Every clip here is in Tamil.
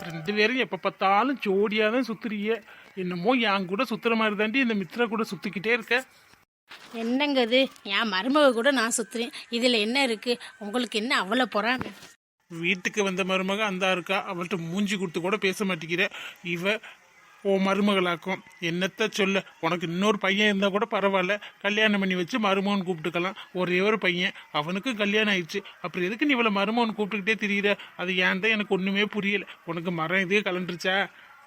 ரெண்டு பேரும் எப்ப பார்த்தாலும் ஜோடியா தான் சுத்துறிய. என்னமோ என் கூட சுத்துற மாதிரி தாண்டி இந்த மித்ரா கூட சுத்திக்கிட்டே இருக்க. என்னங்க இது? என் மருமக கூட நான் சுத்துறேன், இதுல என்ன இருக்கு? உங்களுக்கு என்ன அவ்வளோ போறாங்க? வீட்டுக்கு வந்த மருமக அந்த இருக்கா, அவள்கிட்ட மூஞ்சி கொடுத்து கூட பேச மாட்டேங்கிற. இவ ஓ மருமகளாக்கும். என்னத்த சொல்ல, உனக்கு இன்னொரு பையன் இருந்தா கூட பரவாயில்ல, கல்யாணம் பண்ணி வச்சு மருமகன் கூப்பிட்டுக்கலாம். ஒரே ஒரு பையன், அவனுக்கும் கல்யாணம் ஆயிடுச்சு. அப்புறம் எதுக்கு நீ இவ்வளோ மருமகன் கூப்பிட்டுக்கிட்டே திரியிற? அது ஏன் தான் எனக்கு ஒன்றுமே புரியல. உனக்கு மரம் இதே கலண்டுருச்சா,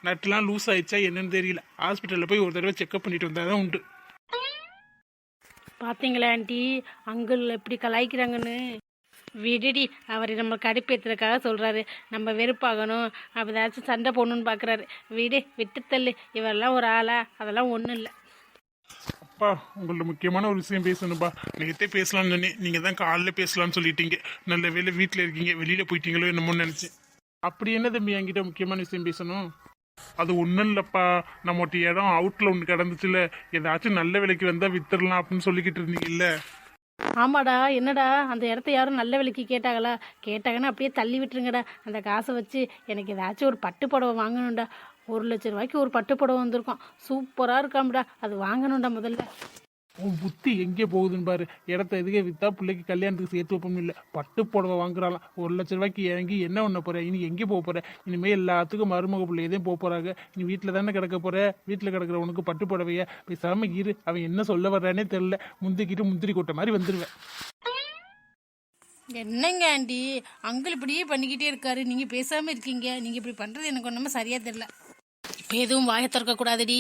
நட்டுலாம் லூஸ் ஆயிடுச்சா என்னன்னு தெரியல. ஹாஸ்பிட்டலில் போய் ஒரு தடவை செக்அப் பண்ணிட்டு வந்தாதான் உண்டு. பார்த்தீங்களா ஆண்டி, அங்கிள் எப்படி கலாய்க்கிறாங்கன்னு? விடுடி, அவர் நம்ம கடுப்பேற்றுறதுக்காக சொல்கிறாரு. நம்ம வெறுப்பாகணும், அப்படி ஏதாச்சும் சண்டை போடணுன்னு பார்க்குறாரு. விட்டு தள்ளு, இவரெல்லாம் ஒரு ஆளா? அதெல்லாம் ஒன்றும் இல்லை. அப்பா, உங்கள்ட்ட முக்கியமான ஒரு விஷயம் பேசணும்ப்பா. நேற்றே பேசலாம்னு சொன்னேன், நீங்கள் தான் காலைல பேசலாம்னு சொல்லிட்டீங்க. நல்ல வேலை வீட்டில் இருக்கீங்க, வெளியில் போயிட்டீங்களோ என்னமோன்னு நினச்சேன். அப்படி என்ன தம்பி என்கிட்ட முக்கியமான விஷயம் பேசணும்? அது ஒன்றும் இல்லைப்பா, நம்மகிட்ட இடம் அவுட்டில் ஒன்று கிடந்துச்சுல, ஏதாச்சும் நல்ல விலைக்கு வந்தால் வித்துடலாம் அப்படின்னு சொல்லிக்கிட்டு இருந்தீங்கல்ல. ஆமாடா, என்னடா அந்த இடத்த யாரும் நல்ல விலைக்கு கேட்டாங்களா? கேட்டாங்கன்னா அப்படியே தள்ளி விட்டுருங்கடா. அந்த காசை வச்சு எனக்கு ஏதாச்சும் ஒரு பட்டு புடவை வாங்கணும்டா. 1,00,000 ஒரு பட்டு புடவை வந்திருக்கோம், சூப்பராக இருக்காம்டா. அது வாங்கணும்டா முதல்ல. உன் புத்தி எங்கே போகுதுன்னு பாரு. இடத்த எதுக்கே விற்றா பிள்ளைக்கு கல்யாணத்துக்கு சேர்த்து வைப்போம் இல்லை, பட்டு புடவை வாங்குறாலாம். 1,00,000 இறங்கி என்ன பண்ண போகிற? இனி எங்கே போக போகிற? இனிமேல் எல்லாத்துக்கும் மருமக பிள்ளையதையும் போக போகிறாங்க. நீ வீட்டில் தானே கிடக்க போகிற. வீட்டில் கிடக்கிற உனக்கு பட்டு புடவைய பேசாமல் இரு. அவன் என்ன சொல்ல வர்றானே தெரில, முந்திக்கிட்டு முந்திரி கொட்ட மாதிரி வந்துடுவேன். என்னங்க ஆண்டி, அங்கிள் இப்படியே பண்ணிக்கிட்டே இருக்காரு, நீங்கள் பேசாமல் இருக்கீங்க. நீங்கள் இப்படி பண்ணுறது எனக்கு ஒன்றுமே சரியாக தெரில. இப்போ எதுவும் வாயை திறக்கக்கூடாதுடி.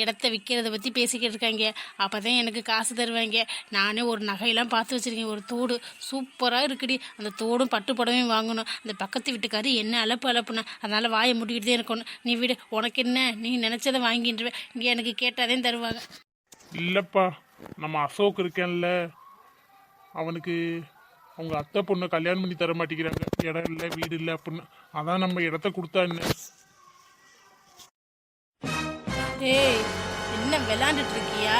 இடத்த விற்கிறத பற்றி பேசிக்கிட்டு இருக்காங்க. அப்போ தான் எனக்கு காசு தருவாங்க. நானே ஒரு நகையெல்லாம் பார்த்து வச்சுருக்கேன், ஒரு தோடு சூப்பராக இருக்குடி. அந்த தோடும் பட்டு புடவையும் வாங்கணும். அந்த பக்கத்து வீட்டுக்காரு என்ன அலப்புனா, அதனால் வாயை முடிக்கிட்டு தான் இருக்கணும். நீ விடு, உனக்கு என்ன, நீ நினச்சதை வாங்கிட்டுருவேன். இங்கே எனக்கு கேட்டாதே தருவாங்க. இல்லைப்பா, நம்ம அசோக் இருக்கேன்ல, அவனுக்கு அவங்க அத்தை பொண்ணை கல்யாணம் பண்ணி தர மாட்டேங்கிறாங்க. இடம் இல்லை, வீடு இல்லை அப்படின்னு. அதான் நம்ம இடத்த கொடுத்தா என்ன? ஏய், என்ன விளாண்டுட்டு இருக்கியா?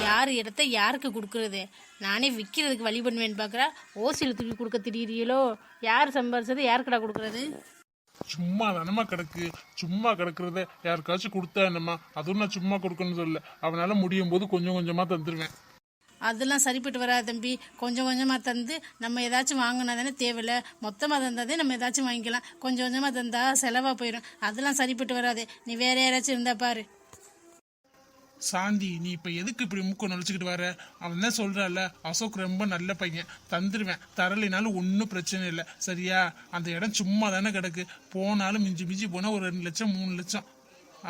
யார் இடத்த யாருக்கு கொடுக்குறது? நானே விற்கிறதுக்கு வழி பண்ணுவேன்னு பார்க்குறா. ஓசியில் தூக்கி கொடுக்க திடீரியலோ? யார் சம்பாரிச்சது யாருக்கடா கொடுக்குறது? சும்மா தானம்மா கிடக்கு. சும்மா கிடக்குறத யாருக்காச்சும் கொடுத்தா என்னம்மா? அதுவும் நான் சும்மா கொடுக்கணும்னு சொல்ல, அவனால முடியும் போது கொஞ்சம் கொஞ்சமாக தந்துடுவேன். அதெல்லாம் சரிப்பட்டு வராது தம்பி. கொஞ்சம் கொஞ்சமாக தந்து நம்ம ஏதாச்சும் வாங்கினா தானே தேவையில்லை. மொத்தமாக தந்தாதே நம்ம ஏதாச்சும் வாங்கிக்கலாம். கொஞ்சம் கொஞ்சமாக தந்தா செலவாக போயிடும். அதெல்லாம் சரிப்பட்டு வராது. நீ வேற யாராச்சும் இருந்தா பாரு. சாந்தி, நீ இப்போ எதுக்கு இப்படி மூக்க நுழைச்சிக்கிட்டு வர? அவன் தான் சொல்கிறான்ல, அசோக் ரொம்ப நல்ல பையன், தந்துடுவேன். தரலைனாலும் ஒன்றும் பிரச்சனை இல்லை, சரியா? அந்த இடம் சும்மா தானே கிடக்கு. போனாலும் மிஞ்சி மிஞ்சி போனால் ஒரு 2 லட்சம் 3 லட்சம்,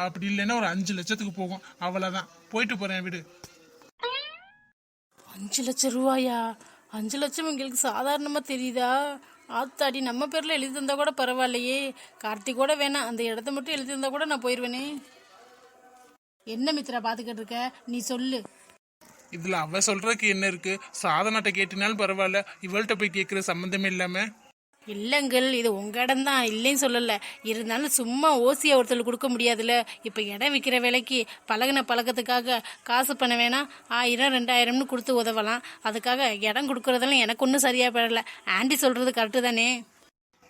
அப்படி இல்லைன்னா ஒரு 5 லட்சத்துக்கு போகும். அவ்வளோதான். போயிட்டு போகிறேன் வீடு. 5 லட்சம் ரூபாயா? 5 லட்சம் எங்களுக்கு சாதாரணமாக தெரியுதா? ஆத்தாடி, நம்ம பேரில் எழுதி தந்தா கூட பரவாயில்லையே. கார்த்திக் கூட வேணாம், அந்த இடத்த மட்டும் எழுதி தந்தா கூட நான் போயிடுவேனே. என்ன மித்ரா பார்த்துக்கிட்டு இருக்க? நீ சொல்லு. இதில் அவ சொல்கிறதுக்கு என்ன இருக்கு? சாதனாட்ட கேட்டினாலும் பரவாயில்ல, இவள்கிட்ட போய் கேட்குற சம்மந்தமே இல்லாமல். இல்லைங்கள், இது உங்கள் இடம் தான், இல்லைன்னு சொல்லலை. இருந்தாலும் சும்மா ஓசியை ஒருத்தர் கொடுக்க முடியாதுல்ல. இப்போ இடம் விற்கிற விலைக்கு பழகின பழக்கத்துக்காக காசு பண்ண வேணாம், 1000 2000ன்னு கொடுத்து உதவலாம். அதுக்காக இடம் கொடுக்குறதெல்லாம் எனக்கு ஒன்றும் சரியாக படலை. ஆண்டி சொல்கிறது கரெக்டு தானே?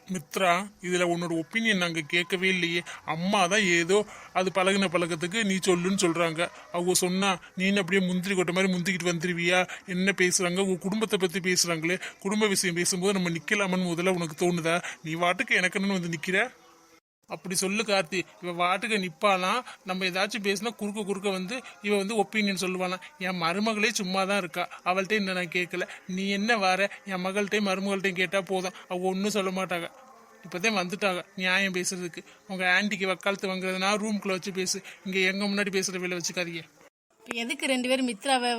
மித்ரா, இதில் உன்னோட ஒப்பீனியன் நாங்கள் கேட்கவே இல்லையே. அம்மா தான் ஏதோ அது பழகின பழக்கத்துக்கு நீ சொல்லுன்னு சொல்கிறாங்க. அவங்க சொன்னா நீன்னு அப்படியே முந்திரி கொட்ட மாதிரி முந்திக்கிட்டு வந்துருவியா? என்ன பேசுகிறாங்க? உங்கள் குடும்பத்தை பற்றி பேசுகிறாங்களே, குடும்ப விஷயம் பேசும்போது நம்ம நிற்கலாமன்னு முதல்ல உனக்கு தோணுதா? நீ வாட்டுக்கு எனக்குன்னு வந்து நிற்கிற? அப்படி சொல்லு கார்த்தி. இவ வாட்டுக்கு நிற்பாலாம், நம்ம ஏதாச்சும் பேசினா குறுக்க வந்து இவ வந்து ஒப்பீனியன் சொல்லுவாளாம். என் மருமகளே சும்மா தான் இருக்கா, அவள்கிட்ட என்ன நான் கேட்கல. நீ என்ன வார? என் மகள்கிட்டையும் மருமகள்கிட்டையும் கேட்டால் போதும், அவங்க ஒன்றும் சொல்ல மாட்டாங்க. இப்போதான் வந்துட்டாங்க நியாயம் பேசுறதுக்கு. உங்கள் ஆன்ட்டிக்கு வக்காலத்து வாங்குறதுனா ரூம்குள்ளே வச்சு பேசு, இங்கே எங்கள் முன்னாடி பேசுகிற வேலை வச்சுக்காதீங்க. எதுக்கு 2 பேரும் மித்ராவை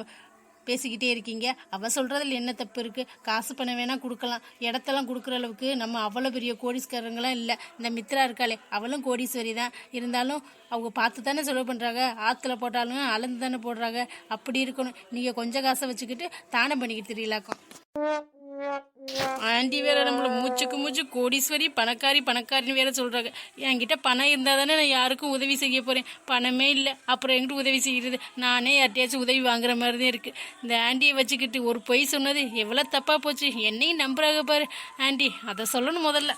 பேசிக்கிட்டே இருக்கீங்க? அவள் சொல்கிறதுல என்ன தப்பு இருக்குது? காசு பண்ண வேணால் கொடுக்கலாம். இடத்தெல்லாம் கொடுக்குற அளவுக்கு நம்ம அவ்வளோ பெரிய கோடீஸ்காரங்களாம் இல்லை. இந்த மித்ரா இருக்காளே, அவளும் கோடீஸ்வரி தான். இருந்தாலும் அவங்க பார்த்து தானே செலவு பண்ணுறாங்க. ஆற்றுல போட்டாலும் அளந்து தானே போடுறாங்க. அப்படி இருக்கணும். நீங்கள் கொஞ்சம் காசை வச்சுக்கிட்டு தானம் பண்ணிக்கிட்டு தெரியலாக்கும். ஆண்டி வேற நம்மள மூச்சுக்கு மூச்சு கோடீஸ்வரி பணக்காரின்னு வேற சொல்றாங்க. என்கிட்ட பணம் இருந்தா தானே நான் யாருக்கும் உதவி செய்ய போறேன். பணமே இல்லை, அப்புறம் என்கிட்ட உதவி செய்யறது? நானே யார்ட்டையாச்சும் உதவி வாங்குற மாதிரி தான் இருக்கு. இந்த ஆண்டியை வச்சுக்கிட்டு ஒரு பொய் சொன்னது எவ்வளோ தப்பா போச்சு. என்னையும் நம்புறாங்க பாரு ஆண்டி, அதை சொல்லணும் முதல்ல.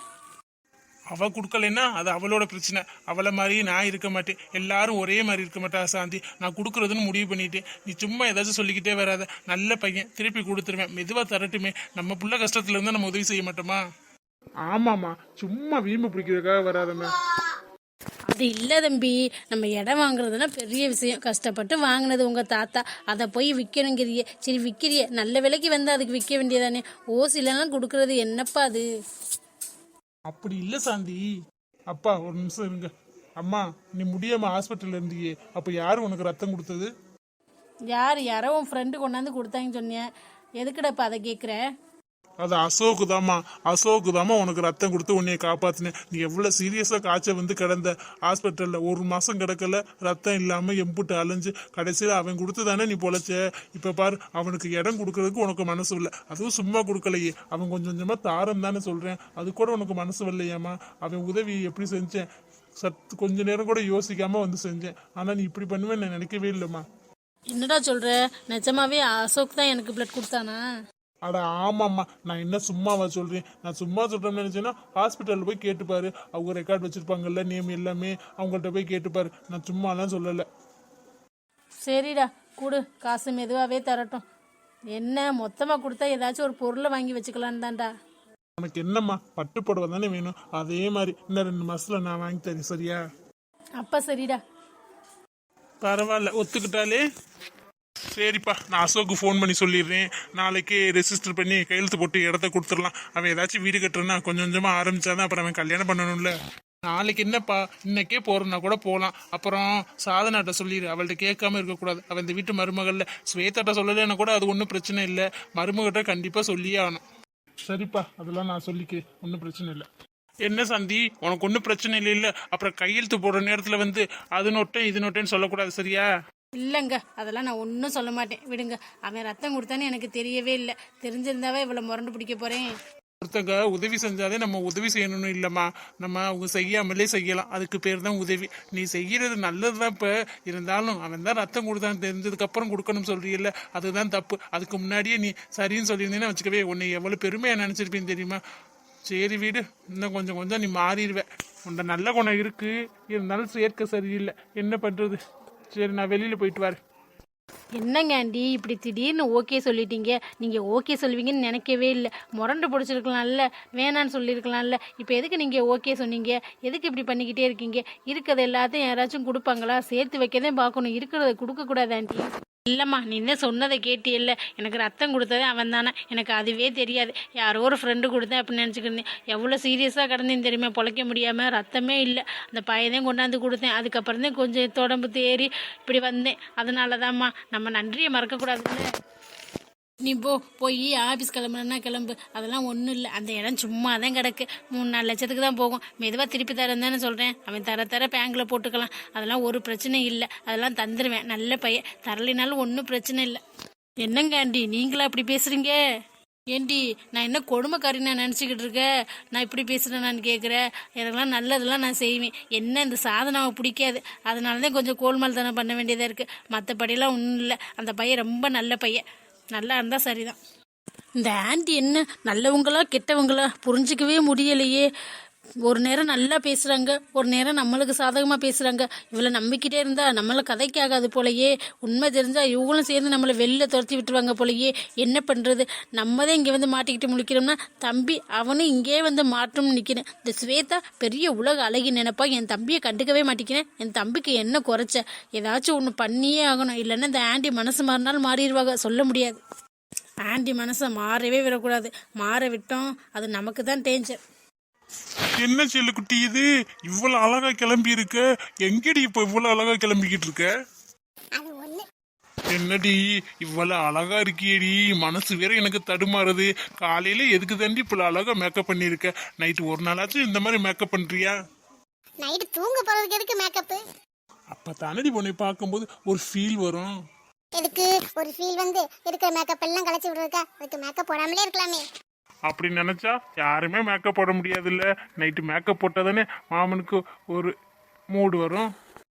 அவ கொடுக்கலைன்னா அது அவளோட பிரச்சனை. அவளை மாதிரி நான் இருக்க மாட்டேன். எல்லாரும் ஒரே மாதிரி இருக்க மாட்டா சாந்தி. நான் கொடுக்கறதுன்னு முடிவு பண்ணிட்டேன். நீ சும்மா ஏதாச்சும் சொல்லிக்கிட்டே வராத. நல்ல பையன், திருப்பி கொடுத்துருவேன். மெதுவா தரட்டுமே. நம்ம புள்ள கஷ்டத்துல இருந்தா நம்ம உதவி செய்ய மாட்டோமா? ஆமாமா, சும்மா வீம்பு பிடிக்கிறதுக்காக வராதம்மா. அது இல்லை தம்பி, நம்ம இடம் வாங்குறதுனா பெரிய விஷயம். கஷ்டப்பட்டு வாங்கினது உங்கள் தாத்தா, அதை போய் விற்கணுங்கிறியே. சரி விற்கிறியே, நல்ல விலைக்கு வந்து அதுக்கு விற்க வேண்டியதானே. ஓசிலெல்லாம் கொடுக்கறது என்னப்பா அது? அப்படி இல்ல சாந்தி. அப்பா ஒரு நிமிஷம் இருங்க. அம்மா, நீ முடியாம ஹாஸ்பிட்டல்ல இருந்தியே, அப்ப யாரு உனக்கு ரத்தம் கொடுத்தது? யாரோ உன் ஃப்ரெண்டு கொண்டாந்து கொடுத்தாங்கன்னு சொன்னேன். எதுக்குடப்பா அதை கேட்குற? அது அசோக்கு தாமா உனக்கு ரத்தம் கொடுத்து உன்னைய காப்பாத்தினேன். நீ எவ்வளவு சீரியஸா காய்ச்சல் வந்து கிடந்த ஹாஸ்பிட்டல்ல. 1 மாசம் கிடக்கல, ரத்தம் இல்லாம எம்புட்டு அலைஞ்சு கடைசியில அவன் கொடுத்துதானே நீ பொழைச்ச. இப்ப பாரு, அவனுக்கு இடம் கொடுக்கறதுக்கு உனக்கு மனசு இல்லை. அதுவும் சும்மா கொடுக்கலையே, அவன் கொஞ்சம் கொஞ்சமா தாரம் தானே சொல்றேன். அது கூட உனக்கு மனசு வரலையாமா? அவன் உதவி எப்படி செஞ்சேன், கொஞ்ச நேரம் கூட யோசிக்காம வந்து செஞ்சேன். ஆனா நீ இப்படி பண்ணுவேன்னு நான் நினைக்கவே இல்லைம்மா. என்னடா சொல்ற? நிஜமாவே அசோக் தான் எனக்கு பிளட் கொடுத்தானா? அட ஆமாம்மா, நான் என்ன சும்மாவா சொல்றேன்? நான் சும்மா சொல்றேன்னு நினைச்சேன்னா ஹாஸ்பிட்டல்ல போய் கேட்டுப்பாரு. அவங்க ரெக்கார்ட் வச்சிருப்பாங்கல்ல, நேம் எல்லாமே. அவங்கள்ட்ட போய் கேட்டுப்பாரு. நான் சும்மாலாம் சொல்லலை. சரிடா, கொடு. காசு மெதுவாகவே தரட்டும். என்ன மொத்தமாக கொடுத்தா ஏதாச்சும் ஒரு பொருளை வாங்கி வச்சுக்கலான்னு தான்டா. உனக்கு என்னம்மா, பட்டு புடவை தானே வேணும்? அதே மாதிரி இன்னும் 2 மாசத்துல நான் வாங்கி தரேன், சரியா? அப்பா சரிடா. பரவாயில்ல, ஒத்துக்கிட்டாலே. சரிப்பா, நான் அசோக்கு ஃபோன் பண்ணி சொல்லிடுறேன். நாளைக்கு ரெஜிஸ்டர் பண்ணி கையெழுத்து போட்டு இடத்த கொடுத்துடலாம். அவன் ஏதாச்சும் வீடு கட்டுறனா கொஞ்சம் கொஞ்சமாக ஆரம்பிச்சாதான் அப்புறம் அவன் கல்யாணம் பண்ணணும்ல. நாளைக்கு என்னப்பா, இன்னைக்கே போறேன்னா கூட போகலாம். அப்புறம் சாதனாட்ட சொல்லிடு, அவள்கிட்ட கேட்காம இருக்கக்கூடாது. அவன் இந்த வீட்டு மருமகள்ல. ஸ்வேதாட்ட சொல்லலைன்னா கூட அது ஒன்றும் பிரச்சனை இல்லை. மருமகிட்ட கண்டிப்பாக சொல்லியே ஆகணும். சரிப்பா, அதெல்லாம் நான் சொல்லிக்கிறேன், ஒன்றும் பிரச்சனை இல்லை. என்ன சந்தி, உனக்கு ஒன்றும் பிரச்சனை இல்லை இல்லை? அப்புறம் கையெழுத்து போடுற நேரத்தில் வந்து அது நோட்டேன் இது நோட்டேன்னு சொல்லக்கூடாது, சரியா? இல்லைங்க, அதெல்லாம் நான் ஒன்றும் சொல்ல மாட்டேன், விடுங்க. அவன் ரத்தம் கொடுத்தான்னு எனக்கு தெரியவே இல்லை. தெரிஞ்சிருந்தாவே இவ்வளோ முரண்டு பிடிக்க போகிறேன். ஒருத்தங்க உதவி செஞ்சாதே நம்ம உதவி செய்யணும்னு இல்லைம்மா. நம்ம அவங்க செய்யாமலே செய்யலாம். அதுக்கு பேர் தான் உதவி. நீ செய்யறது நல்லது தான். இப்போ இருந்தாலும் அவன் தான் ரத்தம் கொடுத்தான்னு தெரிஞ்சதுக்கப்புறம் கொடுக்கணும்னு சொல்றீல்ல, அதுதான் தப்பு. அதுக்கு முன்னாடியே நீ சரின்னு சொல்லியிருந்தேன்னு வச்சுக்கவே, உன்னை எவ்வளோ பெருமையாக நினச்சிருப்பேன்னு தெரியுமா? சரி வீடு, இன்னும் கொஞ்சம் கொஞ்சம் நீ மாறிடுவேன். உன்ட நல்ல குணம் இருக்கு, இருந்தாலும் சேர்க்க சரியில்லை. என்ன பண்ணுறது? சரி, நான் வெளியில் போயிட்டு வரேன். என்னங்க ஆண்டி இப்படி திடீர்னு ஓகே சொல்லிட்டீங்க? நீங்கள் ஓகே சொல்லுவீங்கன்னு நினைக்கவே இல்லை. முரண்டு பிடிச்சிருக்கலாம்ல, வேணான்னு சொல்லியிருக்கலாம்ல. இப்போ எதுக்கு நீங்கள் ஓகே சொன்னீங்க? எதுக்கு இப்படி பண்ணிக்கிட்டே இருக்கீங்க? இருக்கிறது எல்லாத்தையும் யாராச்சும் கொடுப்பாங்களா? சேர்த்து வைக்கதே பார்க்கணும், இருக்கிறத கொடுக்கக்கூடாது ஆண்டி. இல்லைம்மா, நீ என்ன சொன்னதை கேட்டியல்ல. எனக்கு ரத்தம் கொடுத்ததே அவன் தானே, எனக்கு அதுவே தெரியாது. யாரோ ஒரு ஃப்ரெண்டு கொடுத்தேன் அப்படின்னு நினச்சிக்கிருந்தேன். எவ்வளோ சீரியஸாக கிடந்தேன்னு தெரியுமா? பொழைக்க முடியாமல் ரத்தமே இல்லை. அந்த பையனையும் கொண்டாந்து கொடுத்தேன். அதுக்கப்புறம் தான் கொஞ்சம் தொடம்பு தேறி இப்படி வந்தேன். அதனால தான்மா, நம்ம நன்றியை மறக்கக்கூடாதுல்ல. நீ போய் ஆஃபீஸ் கிளம்புனா கிளம்பு. அதெல்லாம் ஒன்றும் இல்லை, அந்த இடம் சும்மா தான் கிடக்கு. 3-4 லட்சத்துக்கு தான் போகும். மெதுவாக திருப்பி தரேன் தானே சொல்கிறேன். அவன் தர பேங்கில் போட்டுக்கலாம். அதெல்லாம் ஒரு பிரச்சனை இல்லை. அதெல்லாம் தந்துடுவேன். நல்ல பையன், தரலைனாலும் ஒன்றும் பிரச்சனை இல்லை. என்னங்க ஆண்டி நீங்களா அப்படி பேசுகிறீங்க? ஏண்டி, நான் என்ன கொடுமைக்காரி நான் நினச்சிக்கிட்டு இருக்கேன்? நான் இப்படி பேசுகிறேன் நான் கேட்குறேன். எனக்கெல்லாம் நல்லதெல்லாம் நான் செய்வேன். என்ன இந்த சாதனாவை பிடிக்காது, அதனால தான் கொஞ்சம் கோல்மால் தானே பண்ண வேண்டியதாக இருக்குது. மற்றபடியெல்லாம் ஒன்றும் இல்லை. அந்த பையன் ரொம்ப நல்ல பையன். நல்லா இருந்தால் சரிதான். இந்த ஆண்டி என்ன நல்லவங்களா கெட்டவங்களா புரிஞ்சிக்கவே முடியலையே. ஒரு நேரம் நல்லா பேசுகிறாங்க, ஒரு நேரம் நம்மளுக்கு சாதகமாக பேசுகிறாங்க. இவளை நம்பிக்கிட்டே இருந்தால் நம்மளை கதைக்கு ஆகாது போலையே. உண்மை தெரிஞ்சால் இவங்களும் சேர்ந்து நம்மளை வெளில துரத்தி விட்டுருவாங்க போலையே. என்ன பண்ணுறது? நம்ம தான் இங்கே வந்து மாட்டிக்கிட்டு முழிக்கிறோம்னா தம்பி அவனும் இங்கே வந்து மாற்றணும்னு நிற்கிறேன். இந்த ஸ்வேதா பெரிய உலக அழகி நினைப்பா. என் தம்பியை கண்டுக்கவே மாட்டேங்கிறேன். என் தம்பிக்கு என்ன குறைச்ச? ஏதாச்சும் ஒன்று பண்ணியே ஆகணும், இல்லைன்னா இந்த ஆண்டி மனசு மாறினாலும் மாறிடுவாங்க, சொல்ல முடியாது. ஆண்டி மனசை மாறவே விடக்கூடாது. மாற விட்டோம் அது நமக்கு தான் டேஞ்சர். என்ன செல்லு குட்டி இது, இவ்வளவு அழகா கிளம்பி இருக்க? எங்கடி இப்ப இவ்வளவு அழகா கிளம்பிக்கிட்டு இருக்க? என்னடி இவ்வளவு அழகா இருக்கியடி? மனசு வேற எனக்கு தடுமாறுது. காலையில எதுக்கு தாண்டி இப்ப அழகா மேக்கப் பண்ணிருக்க? நைட்டு ஒரு நாளாச்சும் இந்த மாதிரி மேக்கப் பண்றியா? நைட்டு தூங்க போறதுக்கு எதுக்கு மேக்கப்? அப்ப தானடி உன்னை பார்க்கும்போது ஒரு ஃபீல் வரும். எதுக்கு ஒரு ஃபீல் வந்து இருக்கிற மேக்கப் எல்லாம் கலைச்சி விடுறதுக்கா? அதுக்கு மேக்கப் போடாமலே இருக்கலாமே. அப்படி நினைச்சா யாருமே மேக்கப் போட முடியாது இல்ல. நைட்டு மேக்கப் போட்டாதானே மாமனுக்கு ஒரு மூடு வரும்.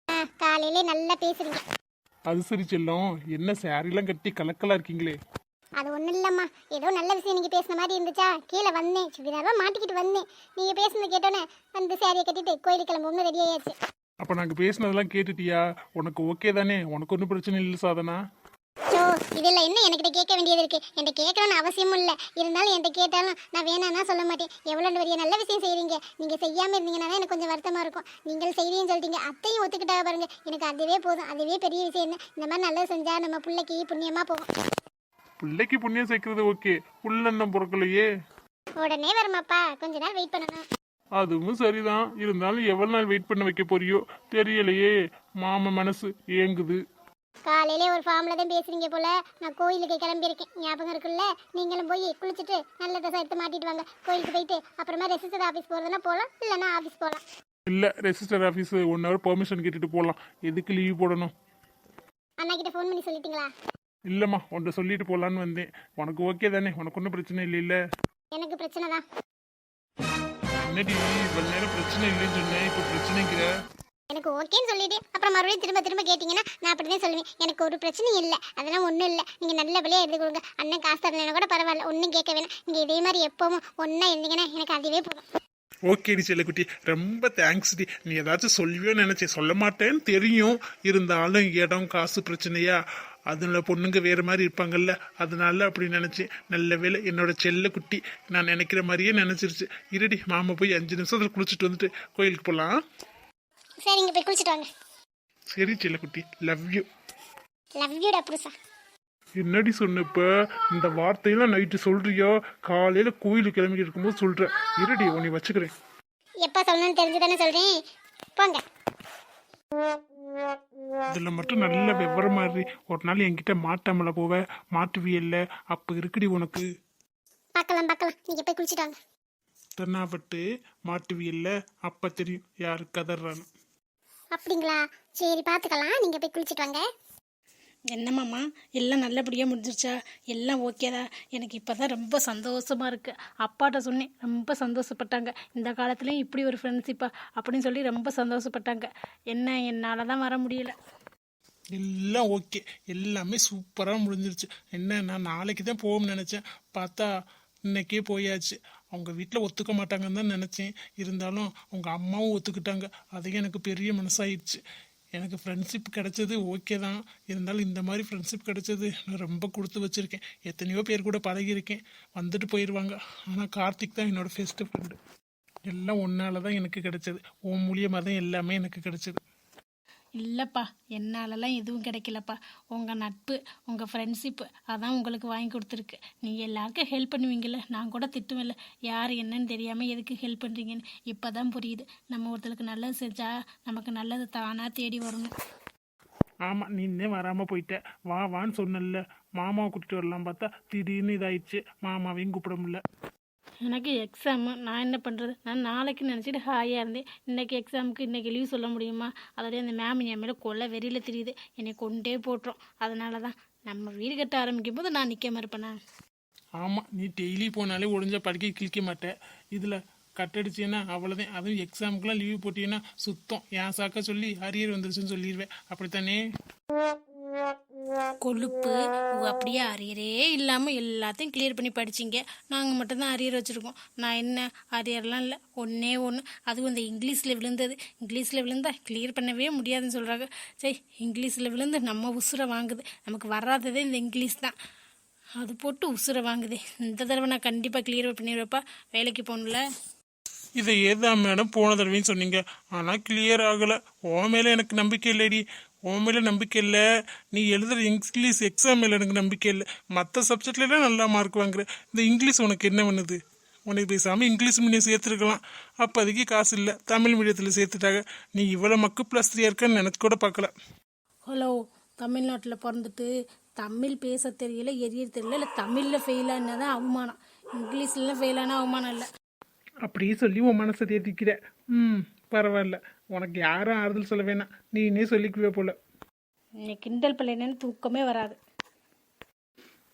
காலையிலே நல்லா பேசுறீங்க. அது சரி செல்லம், என்ன சாரிலாம் கட்டி கலக்கலா இருக்கீங்களே? அது ஒன்றும் இல்லைம்மா, ஏதோ நல்ல விஷயம் நீங்கள் பேசின மாதிரி இருந்துச்சா, கீழே வந்தேன், சுடிதாரா மாட்டிக்கிட்டு வந்தேன். நீங்கள் பேசுனது கேட்டோன்னே வந்து சாரியை கட்டிட்டு கோயிலுக்கு கிளம்புன்னு ரெடி ஆயாச்சு. அப்போ நாங்கள் பேசினதெல்லாம் கேட்டுட்டியா? உனக்கு ஓகே தானே? உனக்கு ஒன்றும் பிரச்சனை இல்லை சாதனா? ஸோ இதில் என்ன என்கிட்ட கேட்க வேண்டியது இருக்குது? என்கிட்ட கேட்கணும்னு அவசியமும் இல்லை. இருந்தாலும் என்கிட்ட கேட்டாலும் நான் வேணான்னா சொல்ல மாட்டேன். எவ்வளோ பெரிய நல்ல விஷயம் செய்கிறீங்க. நீங்கள் செய்யாமல் இருந்தீங்கன்னா தான் எனக்கு கொஞ்சம் வருத்தமாக இருக்கும். நீங்கள் செய்கிறீன்னு சொல்லிட்டீங்க, அத்தையும் ஒத்துக்கிட்டா பாருங்க, எனக்கு அதுவே போதும். அதுவே பெரிய விஷயம். என்ன இந்த மாதிரி நல்லது செஞ்சால் நம்ம பிள்ளைக்கு புண்ணியமாக போகும். பிள்ளைக்கு புண்ணியம் சேர்க்கறது ஓகே, புள்ளெண்ணம் பொறுக்கலையே. உடனே வருமாப்பா, கொஞ்ச நாள் வெயிட் பண்ணணும். அதுவும் சரிதான். இருந்தாலும் எவ்வளவு நாள் வெயிட் பண்ண வைக்க போறியோ தெரியலையே. மாமா மனசு ஏங்குது. காலையிலே ஒரு ஃபார்மில் தான் பேசுறீங்க போல. நான் கோயிலுக்கு கிளம்பியிருக்கேன், ஞாபகம் இருக்குல்ல? நீங்களும் போய் குளிச்சுட்டு நல்ல ட்ரெஸ் எடுத்து மாட்டிட்டு வாங்க. கோயிலுக்கு போயிட்டு அப்புறமா ரெஜிஸ்டர் ஆஃபீஸ் போகிறதுனா போகலாம், இல்லைன்னா ஆஃபீஸ் போகலாம். இல்ல, ரெஜிஸ்டர் ஆஃபீஸ் 1 hour பெர்மிஷன் கேட்டுட்டு போகலாம். எதுக்கு லீவ் போடணும்? அண்ணா கிட்ட ஃபோன் பண்ணி சொல்லிட்டீங்களா? இல்லம்மா, உன்ட்ட சொல்லிட்டு போகலான்னு வந்தேன். உனக்கு ஓகே தானே? உனக்கு ஒன்றும் பிரச்சனை இல்லைல்ல? எனக்கு பிரச்சனை தான். என்னடி இவ்வளவு நேரம் பிரச்சனை இல்லைன்னு சொன்னேன், இப்போ பிரச்சனைங்கிற? எனக்கு ஓகேன்னு சொல்லிட்டு அப்புறம் மறுபடியும் திரும்ப திரும்ப கேட்டிங்கன்னா நான் அப்படி தான் சொல்லுவேன். எனக்கு ஒரு பிரச்சனையும் இல்லை, அதெல்லாம் ஒன்றும் இல்லை. நீங்கள் நல்லபடியாக எழுதி கொடுங்க. அண்ணன் காசு தரலைன்னா கூட பரவாயில்ல, ஒன்றும் கேட்க வேணாம். நீங்கள் இதே மாதிரி எப்பவும் ஒன்றா இருந்தீங்கன்னா எனக்கு அதுவே போதும். ஓகேடி செல்லக்குட்டி, ரொம்ப தேங்க்ஸ் டி. நீ ஏதாச்சும் சொல்லுவியோன்னு நினைச்சேன், சொல்ல மாட்டேன்னு தெரியும். இருந்தாலும் இடம் காசு பிரச்சனையா, அதில் பொண்ணுங்க வேறு மாதிரி இருப்பாங்கல்ல, அதனால அப்படி நினச்சேன். நல்ல வேளை என்னோட செல்ல குட்டி நான் நினைக்கிற மாதிரியே நினச்சிருச்சு. இருடி, மாமா போய் 5 நிமிஷத்தில் குளிச்சுட்டு வந்துட்டு கோயிலுக்கு போகலாம். சரிங்க, போய் குளிச்சுட்டு வாங்க. சரி செல்லக்குட்டி, லவ் யூ. லவ் யூடா புருஷா. என்னடி சொன்னப்ப இந்த வார்த்தையெல்லாம் நைட்டு சொல்றியோ? காலையில் கோயிலுக்கு கிளம்பிட்டு இருக்கும்போது சொல்கிறேன். இருடி, உன்னை வச்சுக்கிறேன். எப்போ சொல்லணும்னு தெரிஞ்சு தானே சொல்கிறேன், போங்க. இதில் மட்டும் நல்ல விவரமா இரு. ஒரு நாள் என்கிட்ட மாட்டாமல போவ, மாட்டுவியல்ல, அப்போ இருக்குடி உனக்கு. பார்க்கலாம் பார்க்கலாம், நீங்கள் போய் குளிச்சுட்டு வாங்க. தென்னாப்பட்டு மாட்டுவியல்ல, அப்போ தெரியும் யாரு கதறான்னு. அப்படிங்களா? சரி பார்த்துக்கலாம், நீங்கள் போய் குளிச்சுட்டு வாங்க. என்னம்மாம்மா, எல்லாம் நல்லபடியாக முடிஞ்சிருச்சா? எல்லாம் ஓகேதா? எனக்கு இப்போ தான் ரொம்ப சந்தோஷமாக இருக்குது. அப்பாட்ட சொன்னேன், ரொம்ப சந்தோஷப்பட்டாங்க. இந்த காலத்துலேயும் இப்படி ஒரு ஃப்ரெண்ட்ஷிப்பா அப்படின்னு சொல்லி ரொம்ப சந்தோஷப்பட்டாங்க. என்ன என்னால் தான் வர முடியல. எல்லாம் ஓகே, எல்லாமே சூப்பராக முடிஞ்சிருச்சு. என்ன, நான் நாளைக்கு தான் போகும்னு நினச்சேன், பார்த்தா இன்னைக்கே போயாச்சு. அவங்க வீட்டில் ஒத்துக்க மாட்டாங்கன்னு தான் நினச்சேன். இருந்தாலும் அவங்க அம்மாவும் ஒத்துக்கிட்டாங்க. அதுவே எனக்கு பெரிய மனசாயிடுச்சு. எனக்கு ஃப்ரெண்ட்ஷிப் கிடைச்சது ஓகே தான். இருந்தாலும் இந்த மாதிரி ஃப்ரெண்ட்ஷிப் கிடைச்சது நான் ரொம்ப கொடுத்து வச்சுருக்கேன். எத்தனையோ பேர் கூட பழகியிருக்கேன், வந்துட்டு போயிடுவாங்க. ஆனால் கார்த்திக் தான் என்னோடய பெஸ்ட்டு ஃப்ரெண்டு. எல்லாம் ஒன்றால் தான் எனக்கு கிடைச்சது. உன் மூலியமாக தான் எல்லாமே எனக்கு கிடைச்சது. இல்லைப்பா, என்னாலலாம் எதுவும் கிடைக்கலப்பா. உங்கள் நட்பு, உங்கள் ஃப்ரெண்ட்ஷிப்பு அதான் உங்களுக்கு வாங்கி கொடுத்துருக்கு. நீங்கள் எல்லாருக்கும் ஹெல்ப் பண்ணுவீங்கள்ல, நான் கூட திட்டுவேன்ல, யார் என்னன்னு தெரியாமல் எதுக்கு ஹெல்ப் பண்ணுறீங்கன்னு. இப்போ தான் புரியுது, நம்ம ஒருத்தருக்கு நல்லது செஞ்சால் நமக்கு நல்லது தானாக தேடி வரணும். ஆமாம், நீ இன்னே வராமல் போயிட்ட. வா வான்னு சொன்னல, மாமாவை கூட்டிட்டு வரலாம் பார்த்தா திடீர்னு இதாயிடுச்சு. மாமாவையும் கூப்பிட முடியல. எனக்கு எக்ஸாமு, நான் என்ன பண்ணுறது? நான் நாளைக்கு நினச்சிட்டு ஹாயாக இருந்தேன். இன்றைக்கி எக்ஸாமுக்கு இன்றைக்கி லீவ் சொல்ல முடியுமா? அதோடய அந்த மேம் என் மேலே கொல்ல வெறியில் தெரியுது, என்னை கொண்டே போட்டுரும். அதனால தான் நம்ம வீடு கட்ட ஆரம்பிக்கும் போது நான் நிற்க மறுப்பேனா? ஆமாம், நீ டெய்லி போனாலே ஒழிஞ்சா படிக்க கிழிக்க மாட்டேன். இதில் கட்டடிச்சேன்னா அவ்வளோதான். அதுவும் எக்ஸாமுக்குலாம் லீவ் போட்டீங்கன்னா சுத்தம் என் சாக்க சொல்லி அரியர் வந்துருச்சுன்னு சொல்லிடுவேன். அப்படித்தானே? கொழுப்பு அப்படியே அரியரே இல்லாமல் எல்லாத்தையும் கிளியர் பண்ணி படிச்சிங்க. நாங்கள் மட்டும்தான் அரியர் வச்சுருக்கோம். நான் என்ன அரியர்லாம் இல்லை, ஒன்றே ஒன்று, அதுவும் இந்த இங்கிலீஷில் விழுந்தது. இங்கிலீஷில் விழுந்தா கிளியர் பண்ணவே முடியாதுன்னு சொல்கிறாங்க. சரி, இங்கிலீஷில் விழுந்து நம்ம உசுரை வாங்குது. நமக்கு வராததே இந்த இங்கிலீஷ் தான், அது போட்டு உசுரை வாங்குது. இந்த தடவை நான் கண்டிப்பாக கிளியர் பண்ணிடுவேப்பா. வேலைக்கு போகணும்ல. இதை ஏதான் மேடம் போன தடவைன்னு சொன்னீங்க, ஆனால் கிளியர் ஆகலை. உன் மேலே எனக்கு நம்பிக்கை இல்லைடி. உன் மேலே நம்பிக்கை இல்லை, நீ எழுதுகிற இங்கிலீஷ் எக்ஸாம் மேலே எனக்கு நம்பிக்கை இல்லை. மற்ற சப்ஜெக்ட்லாம் நல்லா மார்க் வாங்குற, இந்த இங்கிலீஷ் உனக்கு என்ன பண்ணுது? உனக்கு பேசாமல் இங்கிலீஷ் மீடியம் சேர்த்துருக்கலாம். அப்போதைக்கு காசு இல்லை, தமிழ் மீடியத்தில் சேர்த்துட்டாங்க. நீ இவ்வளோ மக்கு +3 இருக்கன்னு நினச்சி கூட பார்க்கல. ஹலோ, தமிழ்நாட்டில் பிறந்துட்டு தமிழ் பேச தெரியல, எரிய தெரியல, இல்லை தமிழில் ஃபெயிலானா தான் அவமானம், இங்கிலீஷ்லாம் ஃபெயிலானா அவமானம் இல்லை. அப்படியே சொல்லி உன் மனசை தேத்திக்கிற. பரவாயில்ல, உனக்கு யாரும் ஆறுதல் சொல்ல வேணாம், நீனே சொல்லிக்குவே போல. நீ கிண்டல் பண்ணலன்னு தூக்கமே வராது.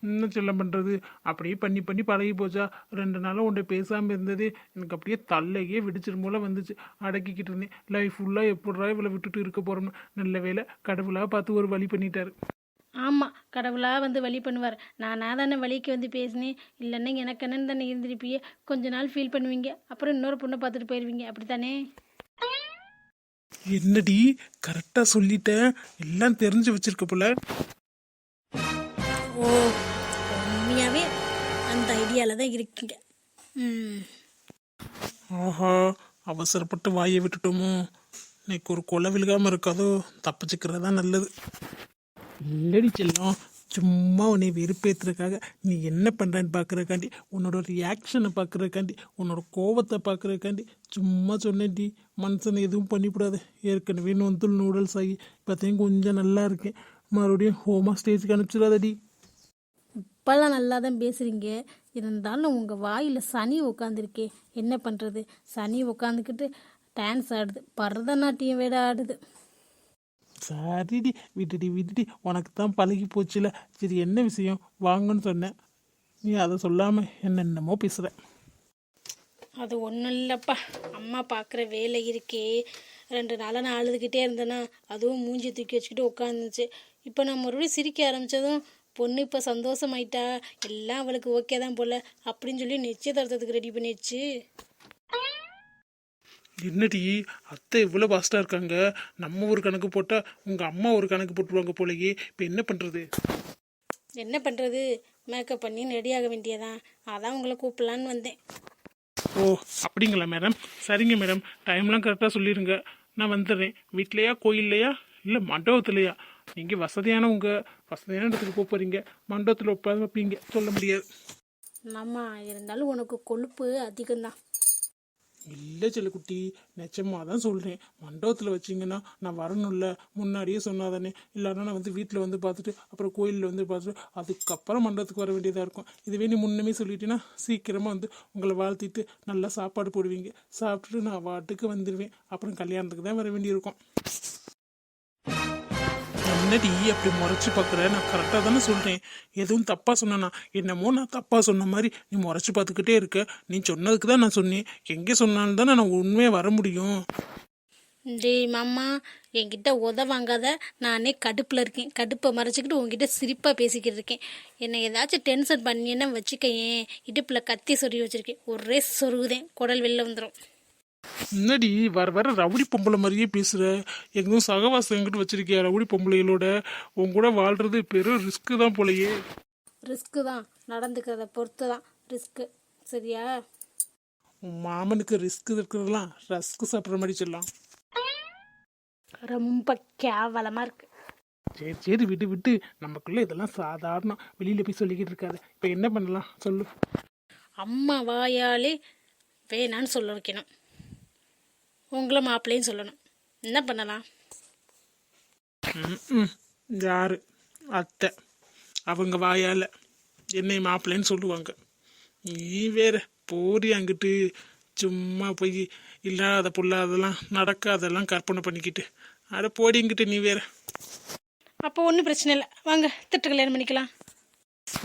இன்னும் சொல்ல பண்ணுறது, அப்படியே பண்ணி பண்ணி பழகி போச்சா. 2 நாளாக உன்னை பேசாமல் இருந்ததே எனக்கு அப்படியே தள்ளையே வெடிச்சிரும் போல வந்துச்சு. அடக்கிக்கிட்டு இருந்தேன். லைஃப் ஃபுல்லாக எப்படா இவ்வளோ விட்டுட்டு இருக்க போகிறோம்னு. நல்ல வேலை, கடவுளாக பார்த்து ஒரு வழி பண்ணிட்டாரு. ஆமாம், கடவுளாக வந்து வழி பண்ணுவார். நான் தானே வழிக்கு வந்து பேசினேன். இல்லைன்னா எனக்கு என்னன்னு தானே இருந்திருப்பியே. கொஞ்ச நாள் ஃபீல் பண்ணுவீங்க, அப்புறம் இன்னொரு பொண்ணை பார்த்துட்டு போயிடுவீங்க. அப்படி தானே? என்னடி கரெக்டா சொல்லிட்டேன், எல்லாம் தெரிஞ்சு வச்சிருக்க போல. ஓ, உண்மையாகவே அந்த ஐடியாவில் தான் இருக்கீங்க. ம். ஆஹா, அவசரப்பட்டு வாயை விட்டுட்டோமோ. இன்னைக்கு ஒரு கொலை விழுகாம இருக்காதோ, தப்பிச்சுக்கிறதா நல்லது. இல்லடி செல்லம், சும்மா உன்னை வெறுப்பேற்றுறதுக்காக நீ என்ன பண்ணுறன்னு பார்க்குறக்காண்டி, உன்னோட ரியாக்ஷனை பார்க்குறக்காண்டி, உன்னோட கோவத்தை பார்க்குறக்காண்டி சும்மா சொன்னேன்டி. மனுஷனை எதுவும் பண்ணிவிடாது. ஏற்கனவே நொந்துள் நூடுல்ஸ் ஆகி இப்போத்தையும் கொஞ்சம் நல்லா இருக்கேன். மறுபடியும் ஹோமா ஸ்டேஜுக்கு அனுப்பிச்சிடாதடி. இப்போல்லாம் நல்லா தான் பேசுகிறீங்க. இருந்தாலும் உங்கள் வாயில் சனி உட்காந்துருக்கே. என்ன பண்ணுறது? சனி உட்காந்துக்கிட்டு டான்ஸ் ஆடுது, பரதநாட்டியம் வேட ஆடுது. சரிடி, விட்டுடி, உனக்கு தான் பழகி போச்சுல. சரி, என்ன விஷயம் வாங்கன்னு சொன்னேன், நீ அதை சொல்லாமல் என்னென்னமோ பேசுகிற. அது ஒன்றும் இல்லைப்பா, அம்மா பார்க்குற வேலை இருக்கே. 2 நாளாக நான் அழுதுகிட்டே இருந்தேன்னா, அதுவும் மூஞ்சி தூக்கி வச்சுக்கிட்டு உட்காந்துச்சு. இப்போ நான் மறுபடியும் சிரிக்க ஆரம்பித்ததும், பொண்ணு இப்போ சந்தோஷமாயிட்டா, எல்லாம் அவளுக்கு ஓகே தான் போல் அப்படின்னு சொல்லி நிச்சயதார்த்தத்துக்கு ரெடி பண்ணிடுச்சு. என்னடி அத்தை இவ்வளோ பாஸ்ட்டாக இருக்காங்க. நம்ம ஒரு கணக்கு போட்டால் உங்கள் அம்மா ஒரு கணக்கு போட்டுருவாங்க போலயே. இப்போ என்ன பண்ணுறது? என்ன பண்ணுறது? மேக்கப் பண்ணி ரெடியாக வேண்டியதான். அதான் உங்களை கூப்பிடலான்னு வந்தேன். ஓ, அப்படிங்களா மேடம்? சரிங்க மேடம், டைம்லாம் கரெக்டாக சொல்லிடுங்க, நான் வந்துடுறேன். வீட்லையா, கோயில்லையா, இல்லை மண்டபத்துலையா? நீங்கள் வசதியான இடத்துக்கு போக போகிறீங்க, மண்டபத்தில் வைப்பீங்க, சொல்ல முடியாது. மாமா இருந்தாலும் உனக்கு கொழுப்பு அதிகம்தான். இல்லை செல்லக்குட்டி, நிச்சயமாக தான் சொல்கிறேன். மண்டபத்தில் வச்சிங்கன்னா நான் வரணும்ல, முன்னாடியே சொன்னாதானே. இல்லைன்னா நான் வந்து வீட்டில் வந்து பார்த்துட்டு அப்புறம் கோயிலில் வந்து பார்த்துட்டு அதுக்கப்புறம் மண்டபத்துக்கு வர வேண்டியதாக இருக்கும். இதுவே நீ முன்னமே சொல்லிட்டீங்கன்னா சீக்கிரமாக வந்து உங்களை வாழ்த்திட்டு நல்லா சாப்பாடு போடுவீங்க. சாப்பிட்டுட்டு நான் வாட்டுக்கு வந்துடுவேன். அப்புறம் கல்யாணத்துக்கு தான் வர வேண்டியிருக்கும். என்னடி அப்படி முறைச்சி பார்க்குற? நான் கரெக்டாக தானே சொல்கிறேன். எதுவும் தப்பாக சொன்னேன்னா? என்னமோ நான் தப்பாக சொன்ன மாதிரி நீ முறைச்சி பார்த்துக்கிட்டே இருக்க. நீ சொன்னதுக்கு தான் நான் சொன்னேன். எங்கே சொன்னாலும் தானே நான் உண்மையாக வர முடியும். டேய் மாமா, என்கிட்ட வாங்காத. நானே கடுப்பில் இருக்கேன். கடுப்பை மறைச்சிக்கிட்டு உங்ககிட்ட சிரிப்பாக பேசிக்கிட்டு இருக்கேன். என்னை ஏதாச்சும் டென்ஷன் பண்ணின்னு வச்சுக்கையேன், இடுப்பில் கத்தி சொருகி வச்சுருக்கேன். ஒரே சொருகுதேன், குடல் வெளில வந்துடும். முன்னாடி வர ரவுடி பொம்பளை மாதிரியே பேசுகிற. எங்களும் சகவாசம் எங்கிட்ட வச்சிருக்கியா ரவுடி பொம்பளைகளோட? உன் கூட வாழ்றது பெரும் ரிஸ்க்கு தான் போலையே. ரிஸ்க்கு தான், நடந்துக்கிறத பொறுத்து தான் ரிஸ்க்கு. சரியா? உன் மாமனுக்கு ரிஸ்க் இருக்கிறதெல்லாம் ரஸ்க்கு சாப்பிட்ற மாதிரி சொல்லலாம். ரொம்ப கேவலமாக இருக்கு. சரி விட்டு நமக்குள்ளே இதெல்லாம் சாதாரணம். வெளியில் போய் சொல்லிக்கிட்டு இருக்காது. இப்போ என்ன பண்ணலாம் சொல்லு. அம்மா வாயாலே வேணான்னு சொல்ல வைக்கணும். உங்களை மாப்பிள்ளையும் சொல்லணும். என்ன பண்ணலாம்? யாரு? அத்தை. அவங்க வாயால் என்னை மாப்பிள்ளைன்னு சொல்லுவாங்க. நீ வேற போடி அங்கிட்டு. சும்மா போய் இல்லாத பொல்லாதெல்லாம் நடக்காதெல்லாம் கற்பனை பண்ணிக்கிட்டு அட போடிங்கிட்டு. நீ வேற. அப்போ ஒன்றும் பிரச்சனை இல்லை, வாங்க திட்டு கல்யாணம் பண்ணிக்கலாம்.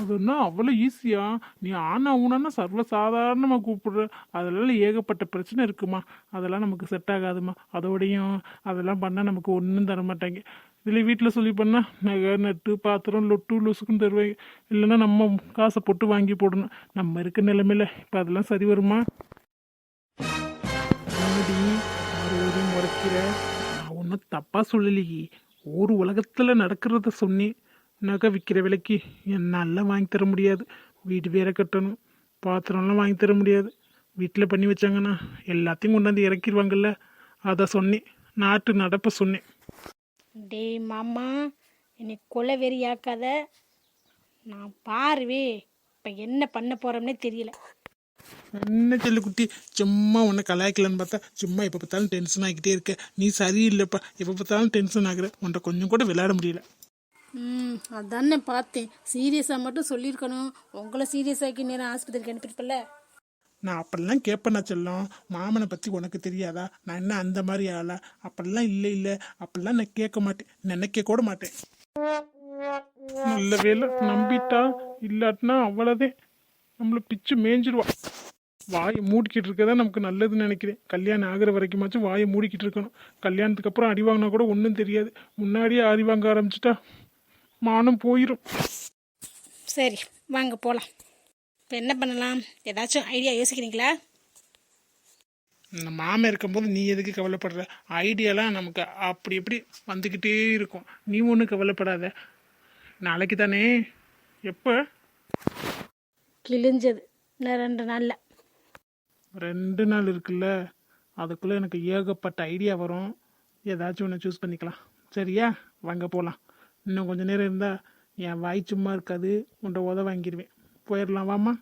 அதுன்னா அவ்வளோ ஈஸியா? நீ ஆனா ஊனா சர்வ சாதாரணமாக கூப்பிடுற. அதெல்லாம் ஏகப்பட்ட பிரச்சனை இருக்குமா. அதெல்லாம் நமக்கு செட் ஆகாதுமா. அதோடையும் அதெல்லாம் பண்ணால் நமக்கு ஒன்றும் தர மாட்டாங்க. இதில் வீட்டில் சொல்லி பண்ணால் நகை நட்டு பாத்திரம் லொட்டு லொசுக்குன்னு தருவாங்க. இல்லைன்னா நம்ம காசை போட்டு வாங்கி போடணும். நம்ம இருக்க நிலைமையில இப்போ அதெல்லாம் சரி வருமா? மறுபடியும் முறைக்கிற. நான் ஒன்றும் தப்பாக சொல்லலையே, ஒரு உலகத்தில் நடக்கிறத சொன்னேன். நகை விற்கிற விலைக்கு என்னால் வாங்கி தர முடியாது. வீடு வேற கட்டணும், பாத்திரம்லாம் வாங்கி தர முடியாது. வீட்டில் பண்ணி வச்சாங்கன்னா எல்லாத்தையும் கொண்டாந்து இறக்கிடுவாங்கல்ல, அதை சொன்னேன். நாட்டு நடப்பை சொன்னேன். டே மாமா, என்னை கொலை வெறியாக்காத. நான் பாருவே இப்போ என்ன பண்ண போகிறோம்னே தெரியல. என்ன செல்லுக்குட்டி, சும்மா உன்னை கலாய்க்கலன்னு பார்த்தா சும்மா எப்போ பார்த்தாலும் டென்ஷன் ஆகிக்கிட்டே இருக்க. நீ சரியில்லைப்பா, எப்போ பார்த்தாலும் டென்ஷன் ஆகுற. உன்ட்ட கொஞ்சம் கூட விளையாட முடியல. அதானே பார்த்தேன். சீரியஸாக மட்டும் சொல்லியிருக்கணும். உங்களை சீரியஸ் ஆக்கி நேரம் ஆஸ்பத்திரிக்கு அனுப்பியிருப்பல. நான் அப்படிலாம் கேட்பேன்னா செல்லம். மாமனை பற்றி உனக்கு தெரியாதா? நான் என்ன அந்த மாதிரி ஆளா? அப்படிலாம் இல்லை, அப்படிலாம் நான் கேட்க மாட்டேன், நினைக்க கூட மாட்டேன். நல்ல வேலை நம்பிட்டா, இல்லாட்டினா அவ்வளோதே, நம்மளை பிச்சு மேய்ஞ்சிடுவா. வாயை மூடிக்கிட்டு இருக்கதா நமக்கு நல்லதுன்னு நினைக்கிறேன். கல்யாணம் ஆகிற வரைக்குமாச்சும் வாயை மூடிக்கிட்டு இருக்கணும். கல்யாணத்துக்கு அப்புறம் அடி வாங்கினா கூட ஒன்றும் தெரியாது. முன்னாடியே அடி வாங்க ஆரம்பிச்சிட்டா மானம் போயிடும். சரி வாங்க போகலாம். இப்போ என்ன பண்ணலாம், ஏதாச்சும் ஐடியா யோசிக்கிறீங்களா? இந்த மாமன் இருக்கும்போது நீ எதுக்கு கவலைப்படுற? ஐடியாலாம் நமக்கு அப்படி இப்படி வந்துக்கிட்டே இருக்கும். நீ ஒன்றும் கவலைப்படாத. நாளைக்கு தானே? எப்போ? கிழிஞ்சது இன்னும் 2 நாளில். 2 நாள் இருக்குல்ல, அதுக்குள்ளே எனக்கு ஏகப்பட்ட ஐடியா வரும். ஏதாச்சும் ஒன்று சூஸ் பண்ணிக்கலாம். சரியா? வாங்க போகலாம். இன்னும் கொஞ்சம் நேரம் இருந்தால் என் வாய் சும்மா இருக்காது, உன்ட்ட உத வாங்கிடுவேன். போயிடலாம் வாம்மா.